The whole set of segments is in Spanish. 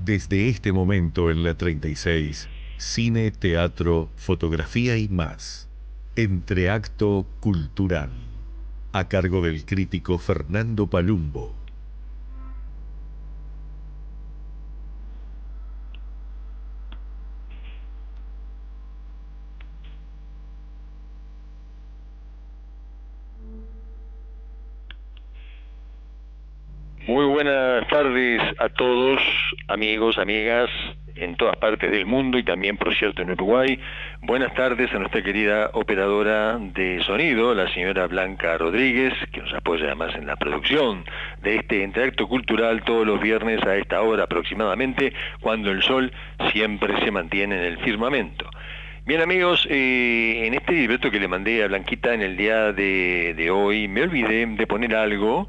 Desde este momento en la 36, cine, teatro, fotografía y más. Entreacto Cultural. A cargo del crítico Fernando Palumbo. Muy buenas tardes a todos, amigos, amigas, en todas partes del mundo y también, por cierto, en Uruguay. Buenas tardes a nuestra querida operadora de sonido, la señora Blanca Rodríguez, que nos apoya además en la producción de este Entreacto Cultural todos los viernes a esta hora aproximadamente, cuando el sol siempre se mantiene en el firmamento. Bien, amigos, en este libreto que le mandé a Blanquita en el día de hoy, me olvidé de poner algo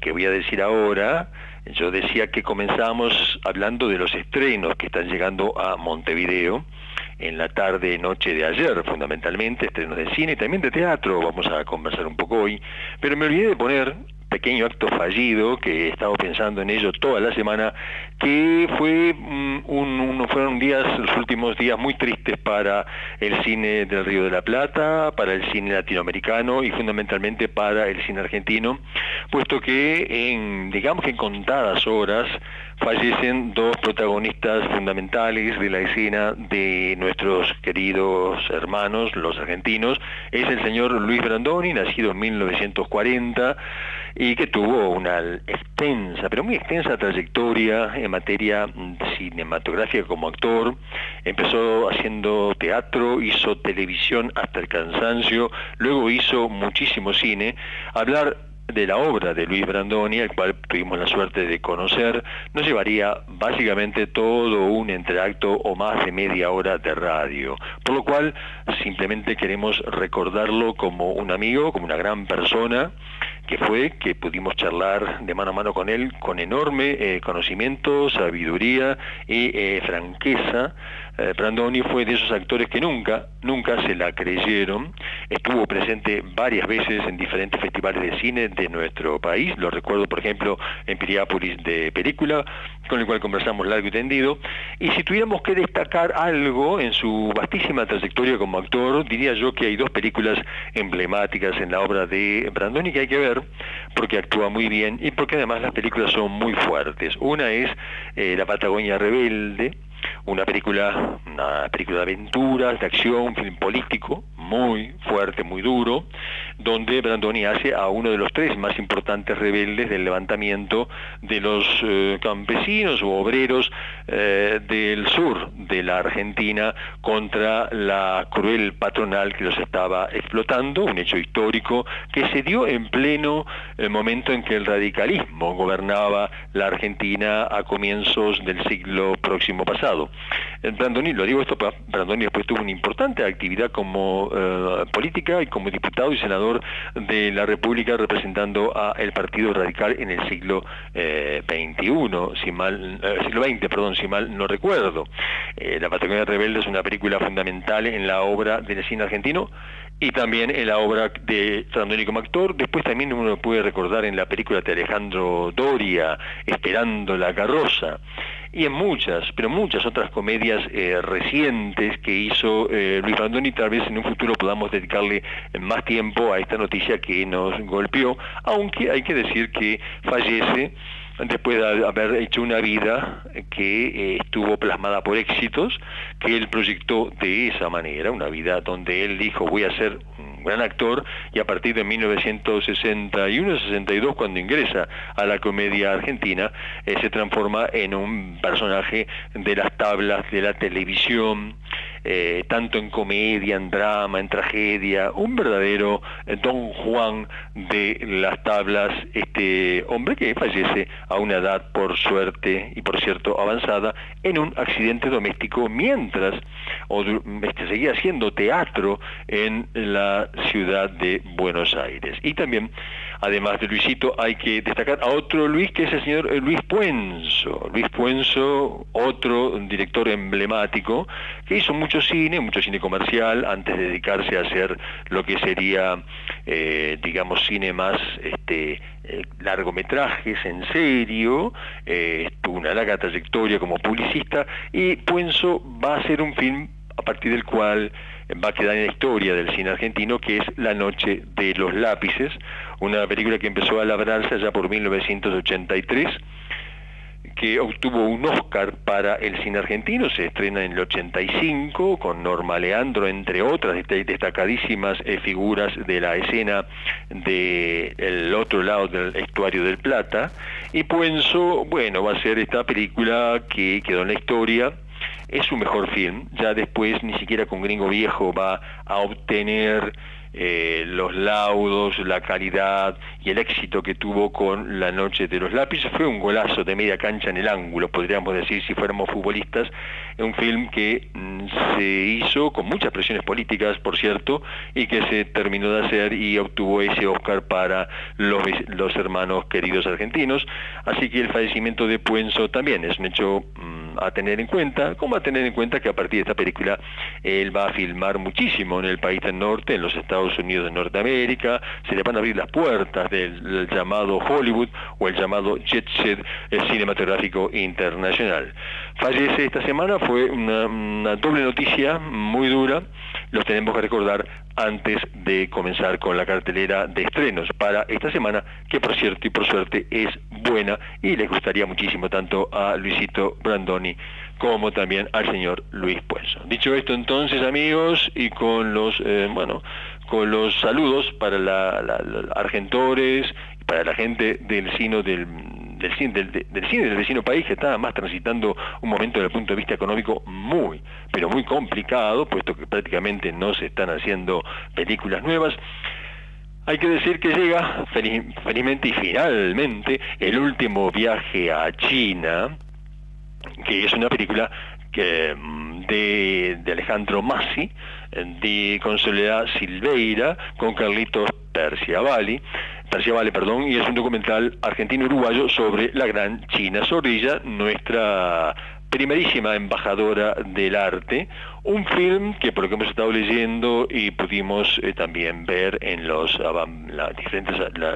que voy a decir ahora. Yo decía que comenzábamos hablando de los estrenos que están llegando a Montevideo en la tarde, noche de ayer, fundamentalmente, estrenos de cine y también de teatro, vamos a conversar un poco hoy, pero me olvidé de poner pequeño acto fallido, que he estado pensando en ello toda la semana, que fueron los últimos días muy tristes para el cine del Río de la Plata, para el cine latinoamericano y fundamentalmente para el cine argentino, puesto que digamos que en contadas horas fallecen dos protagonistas fundamentales de la escena de nuestros queridos hermanos, los argentinos. Es el señor Luis Brandoni, nacido en 1940, y que tuvo una extensa, pero muy extensa trayectoria en materia cinematográfica como actor. Empezó haciendo teatro, hizo televisión hasta el cansancio, luego hizo muchísimo cine. Hablar de la obra de Luis Brandoni, al cual tuvimos la suerte de conocer, nos llevaría básicamente todo un entreacto o más de media hora de radio, por lo cual simplemente queremos recordarlo como un amigo, como una gran persona que pudimos charlar de mano a mano con él, con enorme conocimiento, sabiduría y franqueza. Brandoni fue de esos actores que nunca se la creyeron. Estuvo presente varias veces en diferentes festivales de cine de nuestro país. Lo recuerdo, por ejemplo, en Piriápolis de Película, con el cual conversamos largo y tendido. Y si tuviéramos que destacar algo en su vastísima trayectoria como actor, diría yo que hay dos películas emblemáticas en la obra de Brandoni que hay que ver, porque actúa muy bien y porque además las películas son muy fuertes. Una es La Patagonia Rebelde, una película de aventuras, de acción, un film político muy fuerte, muy duro, donde Brandoni hace a uno de los tres más importantes rebeldes del levantamiento de los campesinos o obreros del sur de la Argentina contra la cruel patronal que los estaba explotando, un hecho histórico que se dio en pleno momento en que el radicalismo gobernaba la Argentina a comienzos del siglo próximo pasado. Brandoni, lo digo esto, Brandoni después tuvo una importante actividad como política y como diputado y senador de la República representando a el Partido Radical en el siglo XXI, siglo XX, perdón, si mal no recuerdo. La Patagonia Rebelde es una película fundamental en la obra del cine argentino y también en la obra de Brandoni como actor. Después también uno lo puede recordar en la película de Alejandro Doria, Esperando la carroza, y en muchas otras comedias recientes que hizo Luis Brandoni. Tal vez en un futuro podamos dedicarle más tiempo a esta noticia que nos golpeó, aunque hay que decir que fallece después de haber hecho una vida que estuvo plasmada por éxitos, que él proyectó de esa manera, una vida donde él dijo voy a ser un gran actor, y a partir de 1961-62, cuando ingresa a la comedia argentina, se transforma en un personaje de las tablas de la televisión, tanto en comedia, en drama, en tragedia, un verdadero Don Juan de las tablas, este hombre que fallece a una edad, por suerte y por cierto avanzada, en un accidente doméstico mientras seguía haciendo teatro en la ciudad de Buenos Aires. Y también Además de Luisito, hay que destacar a otro Luis, que es el señor Luis Puenzo. Luis Puenzo, otro director emblemático, que hizo mucho cine comercial, antes de dedicarse a hacer lo que sería, digamos, cine más largometrajes en serio. Tuvo una larga trayectoria como publicista, y Puenzo va a hacer un film a partir del cual va a quedar en la historia del cine argentino, que es La noche de los lápices, una película que empezó a labrarse allá por 1983, que obtuvo un Oscar para el cine argentino. Se estrena en el 85 con Norma Leandro, entre otras destacadísimas figuras de la escena del otro lado del estuario del Plata. Y Puenzo, bueno, va a ser esta película que quedó en la historia. Es su mejor film. Ya después ni siquiera con Gringo Viejo va a obtener los laudos, la calidad y el éxito que tuvo con La noche de los lápices. Fue un golazo de media cancha en el ángulo, podríamos decir, si fuéramos futbolistas. Un film que se hizo con muchas presiones políticas, por cierto, y que se terminó de hacer y obtuvo ese Oscar para los hermanos queridos argentinos. Así que el fallecimiento de Puenzo también es un hecho a tener en cuenta, como a tener en cuenta que a partir de esta película él va a filmar muchísimo en el país del norte, en los Estados Unidos de Norteamérica. Se le van a abrir las puertas del llamado Hollywood, o el llamado jet set cinematográfico internacional. Fallece esta semana, fue una doble noticia muy dura. Los tenemos que recordar antes de comenzar con la cartelera de estrenos para esta semana, que por cierto y por suerte es buena y les gustaría muchísimo tanto a Luisito Brandoni como también al señor Luis Puenzo. Dicho esto, entonces, amigos, y con los con los saludos para los argentores, para la gente del cine del vecino país, que está más transitando un momento desde el punto de vista económico muy, pero muy complicado, puesto que prácticamente no se están haciendo películas nuevas. Hay que decir que llega felizmente y finalmente el último viaje a China, que es una película de Alejandro Massi, con Soledad Silveira, con Carlitos Perciavale, y es un documental argentino-uruguayo sobre la gran China Zorrilla, nuestra primerísima embajadora del arte. Un film que, por lo que hemos estado leyendo y pudimos también ver en las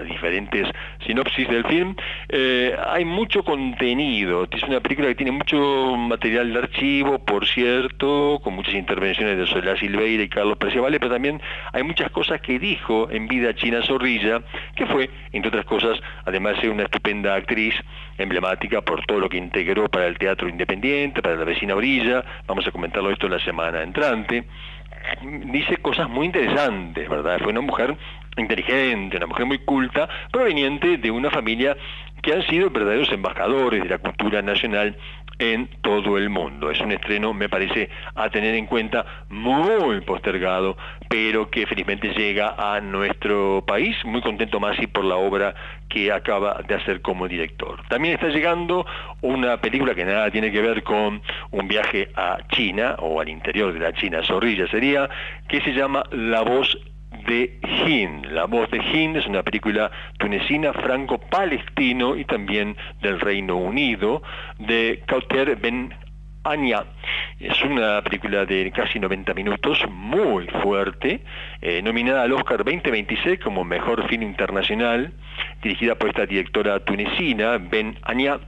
diferentes sinopsis del film, hay mucho contenido. Es una película que tiene mucho material de archivo, por cierto, con muchas intervenciones de Soledad Silveira y Carlos Perciavale, pero también hay muchas cosas que dijo en vida China Zorrilla, que fue, entre otras cosas, además de ser una estupenda actriz emblemática por todo lo que integró para el teatro independiente, para La vecina orilla. Vamos a comentarlo esto la semana entrante. Dice cosas muy interesantes, ¿verdad? Fue una mujer inteligente, una mujer muy culta, proveniente de una familia que han sido verdaderos embajadores de la cultura nacional en todo el mundo. Es un estreno, me parece, a tener en cuenta, muy postergado, pero que felizmente llega a nuestro país. Muy contento Massi por la obra que acaba de hacer como director. También está llegando una película que nada tiene que ver con un viaje a China, o al interior de la China Zorrilla sería, que se llama La voz de Hind. La voz de Hind es una película tunecina, franco-palestino y también del Reino Unido, de Kauter Ben Anya. Es una película de casi 90 minutos, muy fuerte, nominada al Oscar 2026 como Mejor Film Internacional, dirigida por esta directora tunecina, Ben Anya,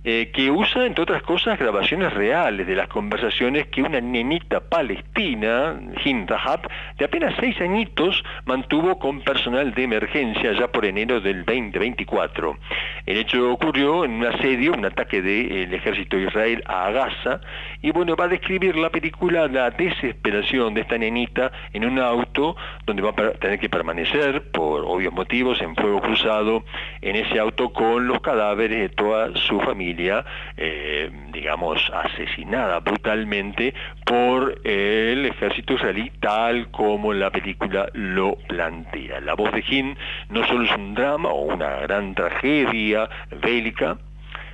que usa, entre otras cosas, grabaciones reales de las conversaciones que una nenita palestina, Hind Rahab, de apenas 6 añitos, mantuvo con personal de emergencia ya por enero del 2024. El hecho ocurrió en un asedio, un ataque del ejército de Israel a Gaza, y bueno, va a describir la película la desesperación de esta nenita en un auto donde va a tener que permanecer, por obvios motivos, en fuego cruzado, en ese auto con los cadáveres de toda su familia, digamos, asesinada brutalmente por el ejército israelí, tal como la película lo plantea. La voz de Hind no solo es un drama o una gran tragedia bélica,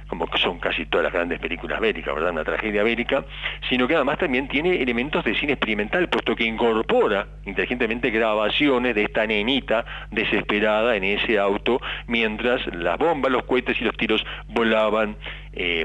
como que son casi todas las grandes películas bélicas, ¿verdad? Una tragedia bélica, sino que además también tiene elementos de cine experimental, puesto que incorpora inteligentemente grabaciones de esta nenita desesperada en ese auto, mientras las bombas, los cohetes y los tiros volaban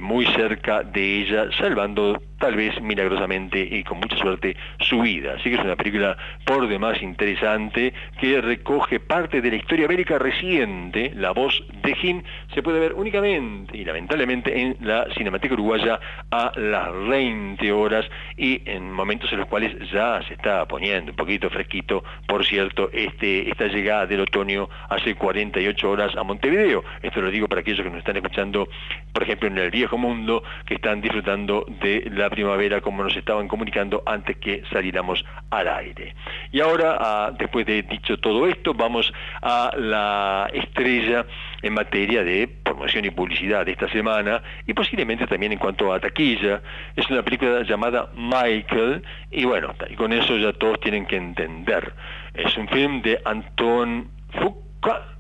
muy cerca de ella, salvando tal vez milagrosamente y con mucha suerte su vida. Así que es una película por demás interesante que recoge parte de la historia bélica reciente. La voz de Jim se puede ver únicamente y lamentablemente en la Cinemateca Uruguaya a las 20 horas y en momentos en los cuales ya se está poniendo un poquito fresquito. Por cierto, esta llegada del otoño hace 48 horas a Montevideo. Esto lo digo para aquellos que nos están escuchando, por ejemplo, en el viejo mundo, que están disfrutando de la primavera como nos estaban comunicando antes que saliéramos al aire. Y ahora, después de dicho todo esto, vamos a la estrella en materia de promoción y publicidad de esta semana, y posiblemente también en cuanto a taquilla. Es una película llamada Michael, y bueno, y con eso ya todos tienen que entender. Es un film de Antoine Fuqua,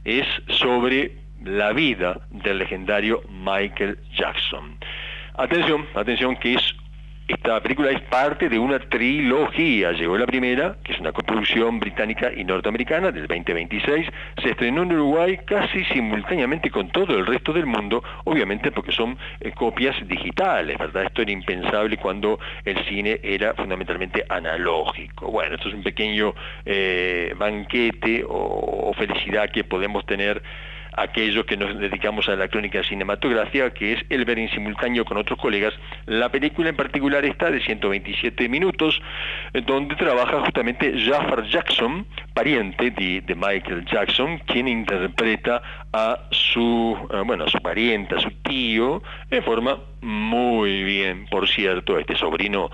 es sobre la vida del legendario Michael Jackson. Atención, que esta película es parte de una trilogía. Llegó la primera, que es una coproducción británica y norteamericana del 2026, se estrenó en Uruguay casi simultáneamente con todo el resto del mundo, obviamente porque son copias digitales, ¿verdad? Esto era impensable cuando el cine era fundamentalmente analógico. Bueno, esto es un pequeño banquete o felicidad que podemos tener aquellos que nos dedicamos a la crónica cinematográfica, que es el ver en simultáneo con otros colegas la película, en particular esta de 127 minutos, donde trabaja justamente Jafar Jackson, pariente de Michael Jackson, quien interpreta a su pariente, a su tío, de forma muy bien. Por cierto, este sobrino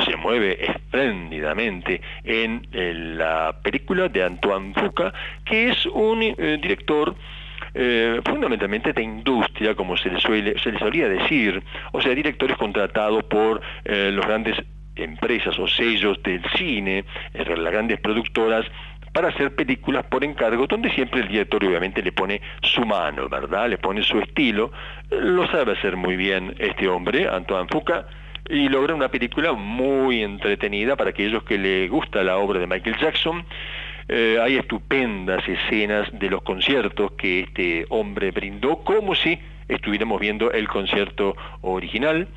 se mueve espléndidamente en la película de Antoine Fuqua, que es un director fundamentalmente de industria, como se le solía decir, o sea, directores contratados por las grandes empresas o sellos del cine, las grandes productoras, para hacer películas por encargo, donde siempre el director obviamente le pone su mano, ¿verdad? Le pone su estilo. Lo sabe hacer muy bien este hombre, Antoine Fuqua, y logra una película muy entretenida para aquellos que le gusta la obra de Michael Jackson. Hay estupendas escenas de los conciertos que este hombre brindó, como si estuviéramos viendo el concierto original.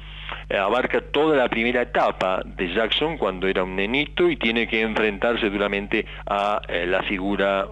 Abarca toda la primera etapa de Jackson cuando era un nenito y tiene que enfrentarse duramente a la figura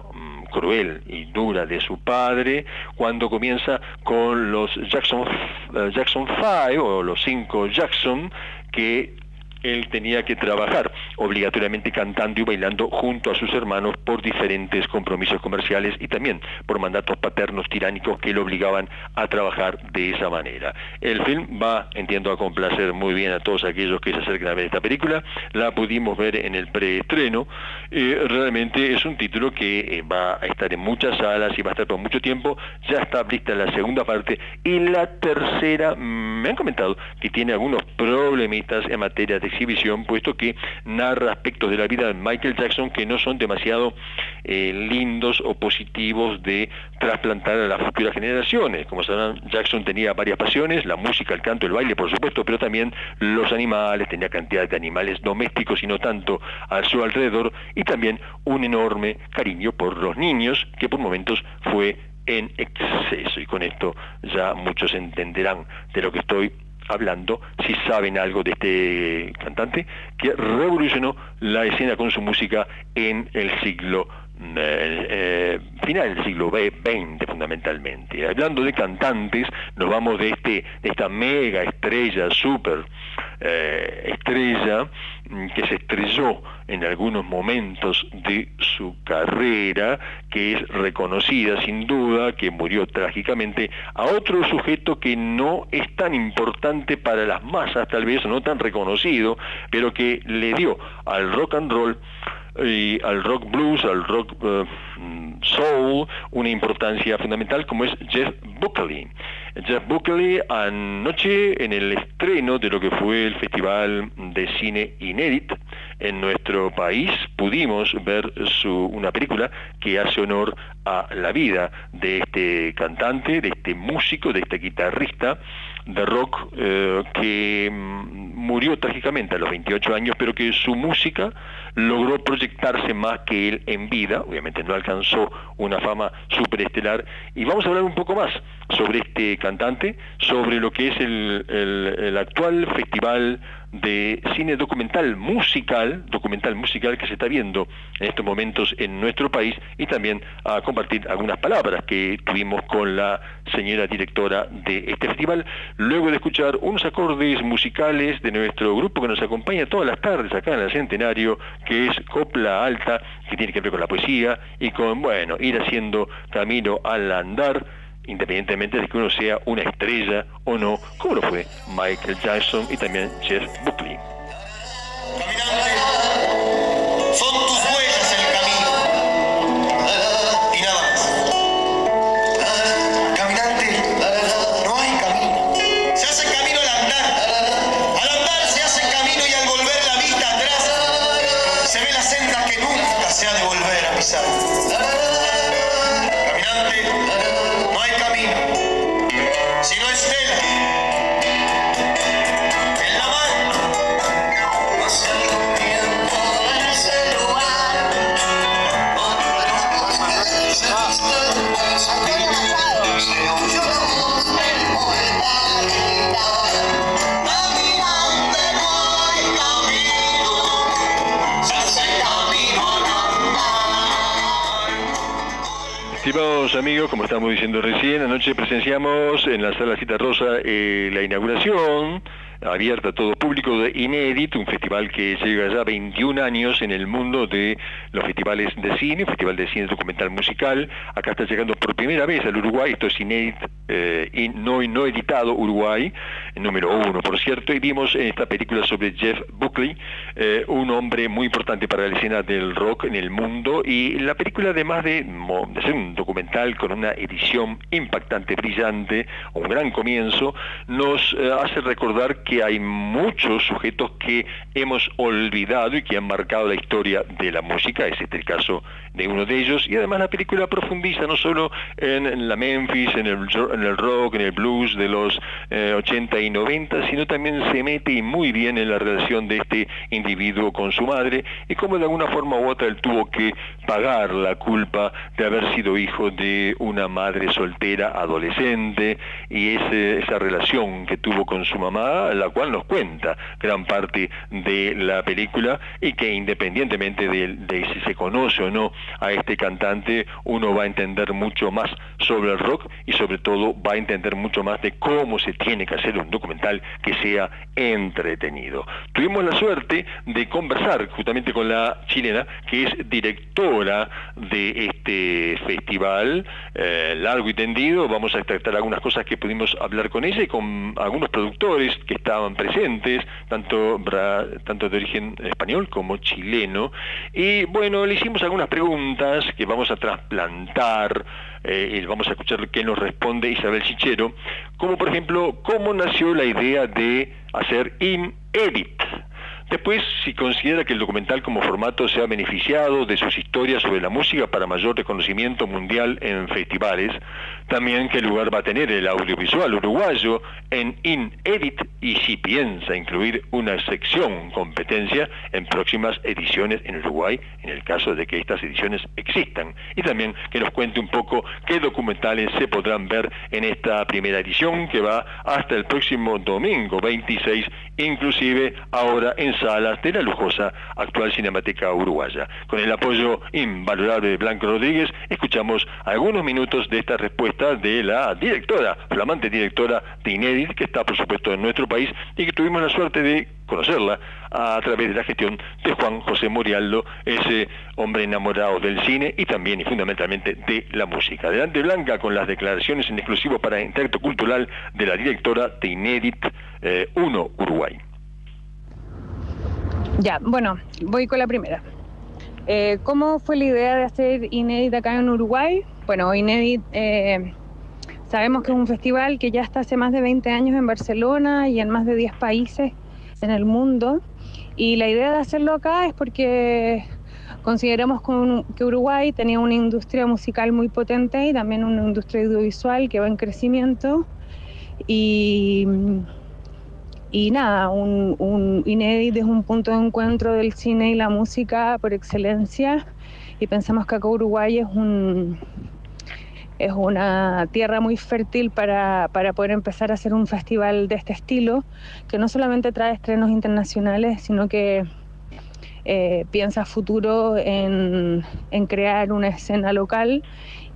cruel y dura de su padre, cuando comienza con los Jackson 5 o los 5 Jackson, que él tenía que trabajar obligatoriamente cantando y bailando junto a sus hermanos por diferentes compromisos comerciales y también por mandatos paternos tiránicos que lo obligaban a trabajar de esa manera. El film va, entiendo, a complacer muy bien a todos aquellos que se acerquen a ver esta película. La pudimos ver en el preestreno. Realmente es un título que va a estar en muchas salas y va a estar por mucho tiempo. Ya está lista la segunda parte y la tercera, me han comentado que tiene algunos problemitas en materia de exhibición, puesto que narra aspectos de la vida de Michael Jackson que no son demasiado lindos o positivos de trasplantar a las futuras generaciones. Como sabrán, Jackson tenía varias pasiones: la música, el canto, el baile, por supuesto, pero también los animales, tenía cantidad de animales domésticos y no tanto a su alrededor, y también un enorme cariño por los niños, que por momentos fue en exceso. Y con esto ya muchos entenderán de lo que estoy hablando si saben algo de este cantante que revolucionó la escena con su música en el siglo final del siglo XX, fundamentalmente. Hablando de cantantes, nos vamos de esta mega estrella, super estrella, que se estrelló en algunos momentos de su carrera, que es reconocida sin duda, que murió trágicamente, a otro sujeto que no es tan importante para las masas, tal vez, no tan reconocido, pero que le dio al rock and roll y al rock blues, al rock soul, una importancia fundamental, como es Jeff Buckley. Jeff Buckley, anoche en el estreno de lo que fue el Festival de Cine Inédit en nuestro país pudimos ver una película que hace honor a la vida de este cantante, de este músico, de este guitarrista de rock que murió trágicamente a los 28 años, pero que su música logró proyectarse más que él en vida. Obviamente no alcanzó una fama superestelar, y vamos a hablar un poco más sobre este cantante, sobre lo que es el actual festival de cine documental musical que se está viendo en estos momentos en nuestro país, y también a compartir algunas palabras que tuvimos con la señora directora de este festival, luego de escuchar unos acordes musicales de nuestro grupo que nos acompaña todas las tardes acá en el Centenario, que es Copla Alta, que tiene que ver con la poesía y con, bueno, ir haciendo camino al andar, independientemente de que uno sea una estrella o no, como lo fue Michael Jackson y también Jeff Buckley. Caminante, son tus huellas el camino, y nada más. Caminante, no hay camino. Se hace camino al andar. Al andar se hace camino, y al volver la vista atrás se ve la senda que nunca se ha de volver a pisar. Caminante, no hay camino, sino estela en la mano. Hace un tiempo en ese lugar, se oyó la voz del poeta gritar: caminante, no hay camino, se hace camino al andar. Estimados amigos, como estamos diciendo recién, anoche presenciamos en la Sala Cita Rosa la inauguración abierta a todo público de Inédit, un festival que llega ya 21 años en el mundo de los festivales de cine, un festival de cine documental musical. Acá está llegando por primera vez al Uruguay, esto es Inédit no editado Uruguay, número 1 por cierto, y vimos en esta película sobre Jeff Buckley, un hombre muy importante para la escena del rock en el mundo, y la película, además de ser un documental con una edición impactante, brillante, un gran comienzo, nos hace recordar que hay muchos sujetos que hemos olvidado y que han marcado la historia de la música. Es este el caso de uno de ellos, y además la película profundiza no solo en la Memphis, en el rock, en el blues de los 80 y 90, sino también se mete muy bien en la relación de este individuo con su madre, y cómo de alguna forma u otra él tuvo que pagar la culpa de haber sido hijo de una madre soltera adolescente, y esa relación que tuvo con su mamá, la cual nos cuenta gran parte de la película, y que independientemente de si se conoce o no a este cantante, uno va a entender mucho más sobre el rock, y sobre todo va a entender mucho más de cómo se tiene que hacer un documental que sea entretenido. Tuvimos la suerte de conversar justamente con la chilena, que es directora de este festival, largo y tendido. Vamos a tratar algunas cosas que pudimos hablar con ella y con algunos productores que estaban presentes, tanto de origen español como chileno, y bueno, le hicimos algunas preguntas que vamos a trasplantar, y vamos a escuchar qué nos responde Isabel Sichero, como por ejemplo, cómo nació la idea de hacer Inédit. Después, si considera que el documental como formato se ha beneficiado de sus historias sobre la música para mayor reconocimiento mundial en festivales, también qué lugar va a tener el audiovisual uruguayo en Inédit, y si piensa incluir una sección competencia en próximas ediciones en Uruguay, en el caso de que estas ediciones existan. Y también que nos cuente un poco qué documentales se podrán ver en esta primera edición, que va hasta el próximo domingo 26, inclusive ahora en salas de la lujosa actual Cinemateca Uruguaya. Con el apoyo invalorable de Blanco Rodríguez, escuchamos algunos minutos de esta respuesta de la directora, flamante directora de Inédit, que está por supuesto en nuestro país, y que tuvimos la suerte de conocerla a través de la gestión de Juan José Morialdo, ese hombre enamorado del cine y también y fundamentalmente de la música. Adelante, Blanca, con las declaraciones en exclusivo para Intelecto Cultural de la directora de Inédit 1 Uruguay. Ya, bueno, voy con la primera. ¿Cómo fue la idea de hacer Inédit acá en Uruguay? Bueno, Inédit, sabemos que es un festival que ya está hace más de 20 años en Barcelona y en más de 10 países en el mundo. Y la idea de hacerlo acá es porque consideramos que Uruguay tenía una industria musical muy potente y también una industria audiovisual que va en crecimiento. Y nada, un Inédit es un punto de encuentro del cine y la música por excelencia, y pensamos que acá Uruguay es una tierra muy fértil para poder empezar a hacer un festival de este estilo, que no solamente trae estrenos internacionales, sino que piensa a futuro en crear una escena local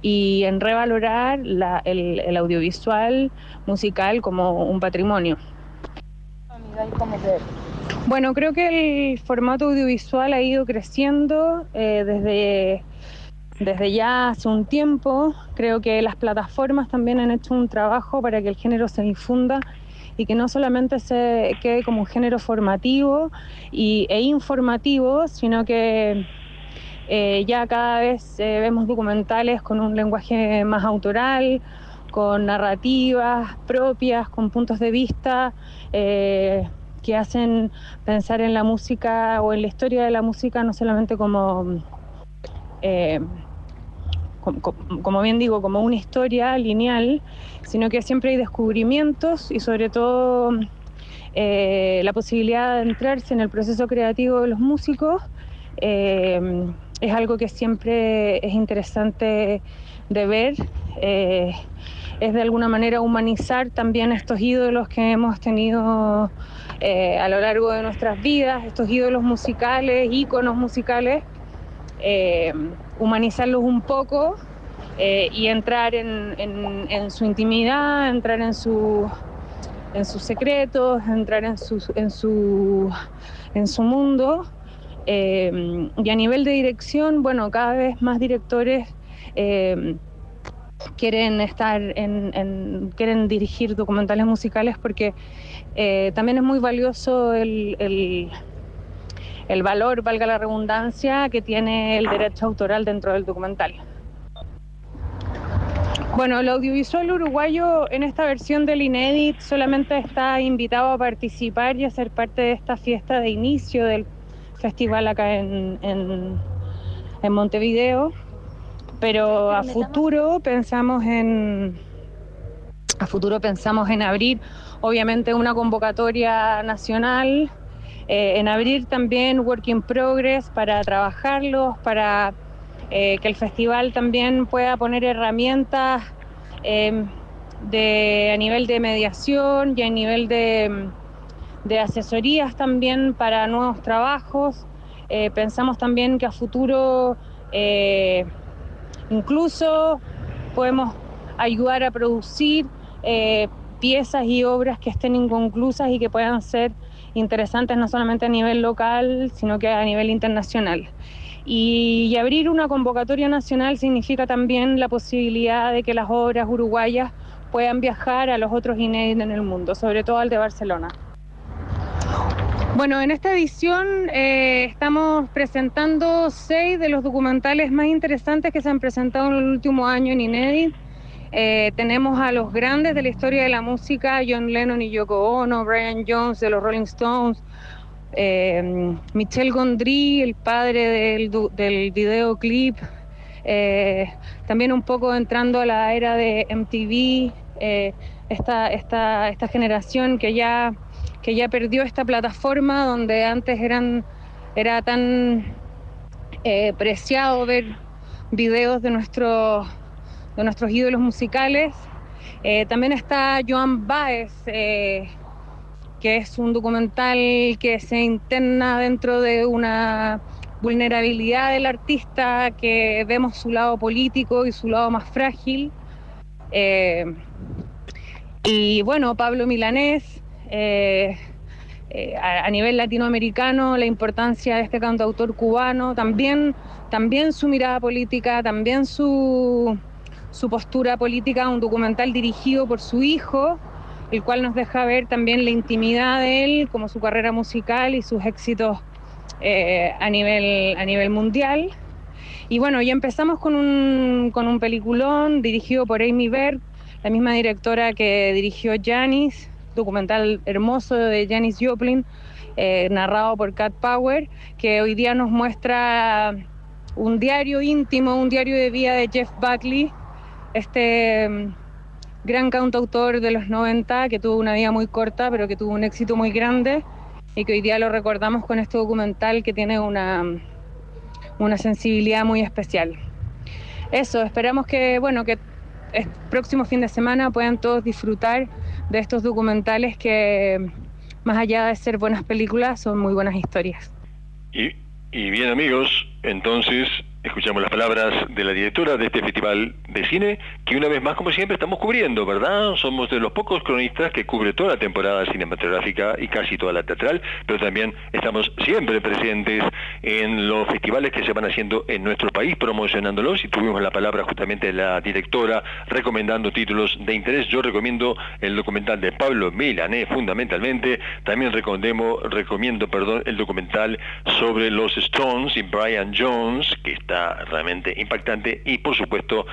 y en revalorar el audiovisual musical como un patrimonio. Bueno, creo que el formato audiovisual ha ido creciendo desde ya hace un tiempo. Creo que las plataformas también han hecho un trabajo para que el género se difunda y que no solamente se quede como un género formativo e informativo, sino que ya cada vez vemos documentales con un lenguaje más autoral, con narrativas propias, con puntos de vista que hacen pensar en la música o en la historia de la música no solamente como bien digo, como una historia lineal, sino que siempre hay descubrimientos y sobre todo la posibilidad de entrarse en el proceso creativo de los músicos. Es algo que siempre es interesante de ver. Es de alguna manera humanizar también estos ídolos que hemos tenido a lo largo de nuestras vidas, estos ídolos musicales, íconos musicales, humanizarlos un poco y entrar en su intimidad, entrar en sus secretos, entrar en su mundo. Y a nivel de dirección, bueno, cada vez más directores quieren quieren dirigir documentales musicales porque también es muy valioso el valor, valga la redundancia, que tiene el derecho autoral dentro del documental. Bueno, el audiovisual uruguayo en esta versión del Inédit solamente está invitado a participar y a ser parte de esta fiesta de inicio del festival acá en Montevideo, pero a futuro pensamos en abrir obviamente una convocatoria nacional, en abrir también Work in Progress para trabajarlos, para que el festival también pueda poner herramientas a nivel de mediación y a nivel de asesorías también para nuevos trabajos. Pensamos también que a futuro incluso podemos ayudar a producir piezas y obras que estén inconclusas y que puedan ser interesantes no solamente a nivel local, sino que a nivel internacional. Y abrir una convocatoria nacional significa también la posibilidad de que las obras uruguayas puedan viajar a los otros Inéditos en el mundo, sobre todo al de Barcelona. Bueno, en esta edición estamos presentando 6 de los documentales más interesantes que se han presentado en el último año en Inédit. Tenemos a los grandes de la historia de la música, John Lennon y Yoko Ono, Brian Jones de los Rolling Stones, Michel Gondry, el padre del videoclip, también un poco entrando a la era de MTV, esta generación que ya perdió esta plataforma donde antes era tan preciado ver videos de nuestros ídolos musicales. También está Joan Baez, que es un documental que se interna dentro de una vulnerabilidad del artista, que vemos su lado político y su lado más frágil. Y bueno, Pablo Milanés, a nivel latinoamericano, la importancia de este cantautor cubano, también su mirada política, también su postura política, un documental dirigido por su hijo, el cual nos deja ver también la intimidad de él, como su carrera musical y sus éxitos a nivel mundial. Y bueno, ya empezamos con un peliculón dirigido por Amy Berg, la misma directora que dirigió Janis, documental hermoso de Janis Joplin, narrado por Cat Power, que hoy día nos muestra un diario íntimo, un diario de vida de Jeff Buckley, este gran cantautor de los 90 que tuvo una vida muy corta, pero que tuvo un éxito muy grande y que hoy día lo recordamos con este documental que tiene una sensibilidad muy especial. Eso, esperamos que el próximo fin de semana puedan todos disfrutar de estos documentales que, más allá de ser buenas películas, son muy buenas historias. Y bien, amigos, entonces escuchamos las palabras de la directora de este festival de cine, que una vez más, como siempre, estamos cubriendo, ¿verdad? Somos de los pocos cronistas que cubre toda la temporada cinematográfica y casi toda la teatral, pero también estamos siempre presentes en los festivales que se van haciendo en nuestro país, promocionándolos, y tuvimos la palabra justamente de la directora recomendando títulos de interés. Yo recomiendo el documental de Pablo Milanés, fundamentalmente. También recomiendo el documental sobre los Stones y Brian Jones, que está realmente impactante, y por supuesto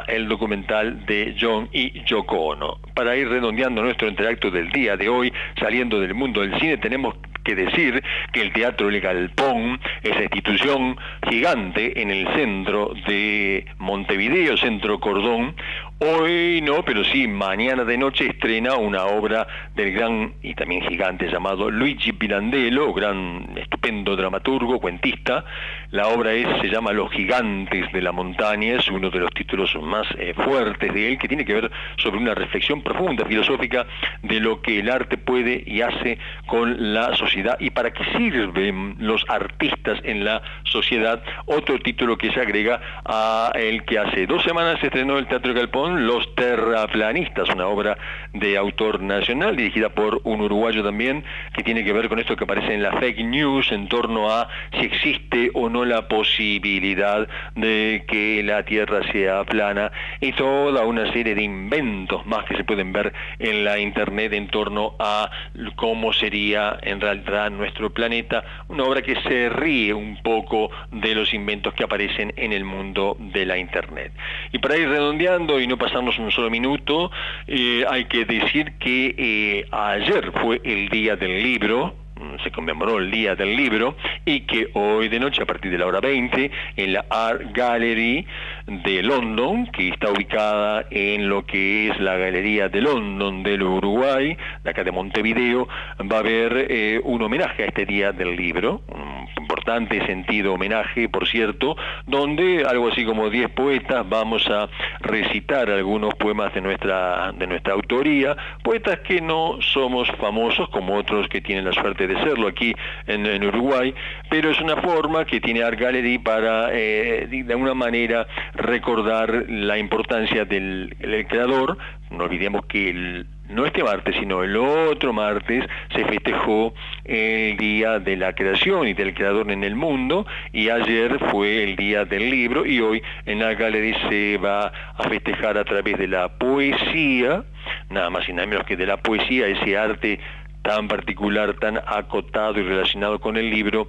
el documental de John y Yoko Ono. Para ir redondeando nuestro interacto del día de hoy, saliendo del mundo del cine, tenemos que decir que el Teatro El Galpón, esa institución gigante en el centro de Montevideo, centro Cordón, hoy no, pero sí mañana de noche estrena una obra del gran y también gigante llamado Luigi Pirandello, gran estupendo dramaturgo, cuentista. La obra se llama Los Gigantes de la Montaña, es uno de los títulos más fuertes de él, que tiene que ver sobre una reflexión profunda, filosófica, de lo que el arte puede y hace con la sociedad y para qué sirven los artistas en la sociedad. Otro título que se agrega a el que hace 2 semanas se estrenó el Teatro Galpón, Los Terraplanistas, una obra de autor nacional dirigida por un uruguayo también, que tiene que ver con esto que aparece en la fake news en torno a si existe o no la posibilidad de que la Tierra sea plana, y toda una serie de inventos más que se pueden ver en la internet en torno a cómo sería en realidad nuestro planeta. Una obra que se ríe un poco de los inventos que aparecen en el mundo de la internet. Y para ir redondeando y no pasarnos un solo minuto, hay que decir que ayer fue el Día del Libro, se conmemoró el Día del Libro, y que hoy de noche, a partir de la hora 20, en la Art Gallery de London, que está ubicada en lo que es la Galería de London del Uruguay, de acá de Montevideo, va a haber un homenaje a este Día del Libro, un importante sentido homenaje, por cierto, donde algo así como 10 poetas vamos a recitar algunos poemas de nuestra autoría, poetas que no somos famosos como otros que tienen la suerte de serlo aquí en Uruguay, pero es una forma que tiene Art Gallery para de alguna manera recordar la importancia del creador. No olvidemos que no este martes, sino el otro martes se festejó el Día de la Creación y del Creador en el mundo, y ayer fue el Día del Libro, y hoy en la Gallery se va a festejar a través de la poesía, nada más y nada menos que de la poesía, ese arte tan particular, tan acotado y relacionado con el libro.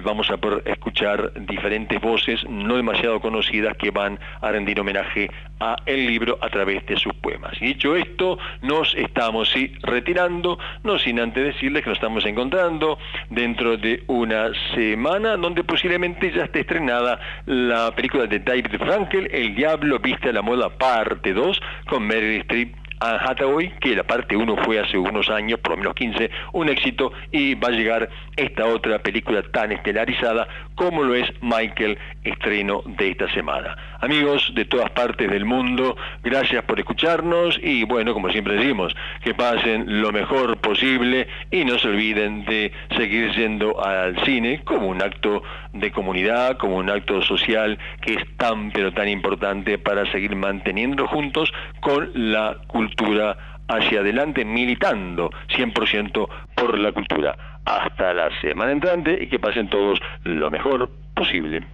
Vamos a poder escuchar diferentes voces no demasiado conocidas que van a rendir homenaje a el libro a través de sus poemas. Y dicho esto, nos estamos retirando, no sin antes decirles que nos estamos encontrando dentro de una semana donde posiblemente ya esté estrenada la película de David Frankel, El Diablo Viste a la Moda parte 2, con Meryl Streep, Anne Hathaway, que la parte 1 fue hace unos años, por lo menos 15, un éxito, y va a llegar esta otra película tan estelarizada como lo es Michael, estreno de esta semana. Amigos de todas partes del mundo, gracias por escucharnos, y bueno, como siempre decimos, que pasen lo mejor posible y no se olviden de seguir yendo al cine como un acto de comunidad, como un acto social que es tan pero tan importante para seguir manteniendo juntos con la cultura hacia adelante, militando 100% por la cultura. Hasta la semana entrante y que pasen todos lo mejor posible.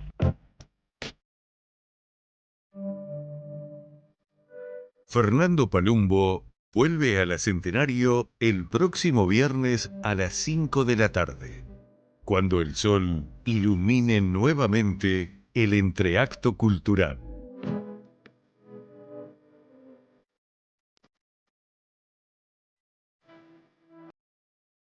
Fernando Palumbo vuelve a la Centenario el próximo viernes a las 5 de la tarde, cuando el sol ilumine nuevamente el entreacto cultural.